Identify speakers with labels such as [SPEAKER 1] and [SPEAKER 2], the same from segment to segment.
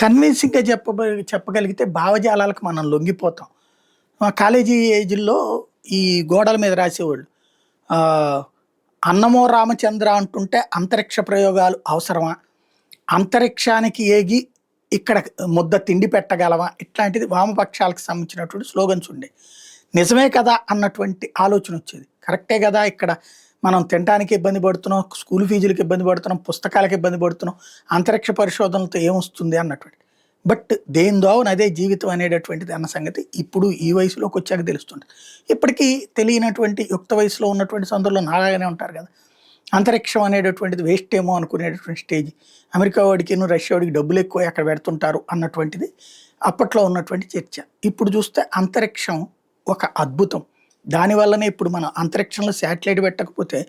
[SPEAKER 1] కన్విన్సింగ్‌గా చెప్పగలిగితే భావజాలాలకు మనం లొంగిపోతాం. మా కాలేజీ ఏజ్‌ల్లో ఈ గోడల మీద రాసేవాళ్ళు. ఆహ్, అన్నమో రామచంద్ర అంటుంటే అంతరిక్ష ప్రయోగాలు అవసరమా? అంతరిక్షానికి ఏగి ఇక్కడ ముద్ద తిండి పెట్టగలమా? ఇట్లాంటిది వామపక్షాలకు సంబంధించినటువంటి స్లోగన్స్ ఉండేయి. నిజమే కదా అన్నటువంటి ఆలోచనొచ్చేది. కరెక్టే గదా! ఇక్కడ మనం తినటానికి ఇబ్బంది పడుతున్నాం, స్కూల్ ఫీజులకి ఇబ్బంది పడుతున్నాం, పుస్తకాలకు ఇబ్బంది పడుతున్నాం, అంతరిక్ష పరిశోధనలతో ఏమొస్తుంది అన్నటువంటి. బట్ దేని దోవన అదే జీవితం అనేటటువంటిది అన్న సంగతి ఇప్పుడు ఈ వయసులోకొచ్చాక తెలుస్తుంది. ఇప్పటికీ తెలియనటువంటి యుక్త వయసులో ఉన్నటువంటి సందులో నాలాగానే ఉంటారు గదా! అంతరిక్షం అనేటటువంటిది వేస్ట్ ఏమో అనుకునేటటువంటి స్టేజ్. అమెరికా వాడికిను, రష్యా వాడికి డబ్బులెక్కువ అక్కడ పెడుతుంటారు అన్నటువంటిది అప్పట్లో ఉన్నటువంటి చర్చ. ఇప్పుడు చూస్తే అంతరిక్షం ఒక అద్భుతం. దానివల్లనే ఇప్పుడు మనం అంతరిక్షంలో శాటిలైట్ పెట్టకపోతే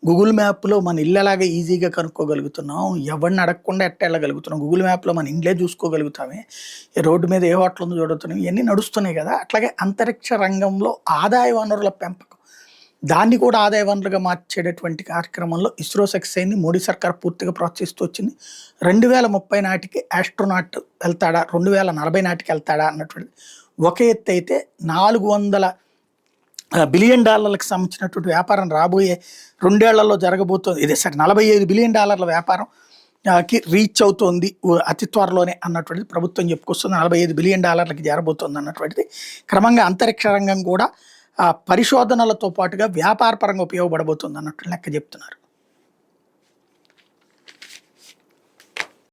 [SPEAKER 1] గూగుల్ మ్యాప్‌లో మన ఇల్లు ఎలాగా ఈజీగా కనుక్కోగలుగుతున్నాం. ఎవరిని అడగకుండా ఎళ్ళగలుగుతున్నాం. గూగుల్ మ్యాప్‌లో మన ఇండ్లే చూసుకోగలుగుతామే. ఈ రోడ్డు మీద ఏ హోటల్ ఉందో చూడగలుగుతున్నాం. ఇయన్నీ నడుస్తున్నాయి గదా! అట్లాగే అంతరిక్ష రంగంలో ఆదాయ వనరుల పెంపకం. దాన్ని కూడా ఆదాయ వనరులుగా మార్చేటటువంటి కార్యక్రమంలో ఇస్రో సక్సెస్ అయింది. మోడీ సర్కార్ పూర్తిగా ప్రోత్సహిస్తూ వచ్చింది. 2030 నాటికి ఆస్ట్రోనాట్ వెళ్తాడా? 2040 నాటికి వెళ్తాడా? అన్నటువంటిది ఒక ఎత్తైతే $400 బిలియన్ డాలర్లకు సంబంధించినటువంటి వ్యాపారం రాబోయే 2 ఏళ్లలో జరగబోతోంది. ఇదే సారీ $45 బిలియన్ వ్యాపారం కి రీచ్ అవుతోంది అతి త్వరలోనే అన్నటువంటిది ప్రభుత్వం చెప్పుకొస్తుంది. $45 బిలియన్ చేరబోతోంది అన్నటువంటిది. క్రమంగా అంతరిక్ష రంగం కూడా పరిశోధనలతో పాటుగా వ్యాపార పరంగా ఉపయోగపడబోతుంది అన్నట్టు లెక్క చెప్తున్నారు.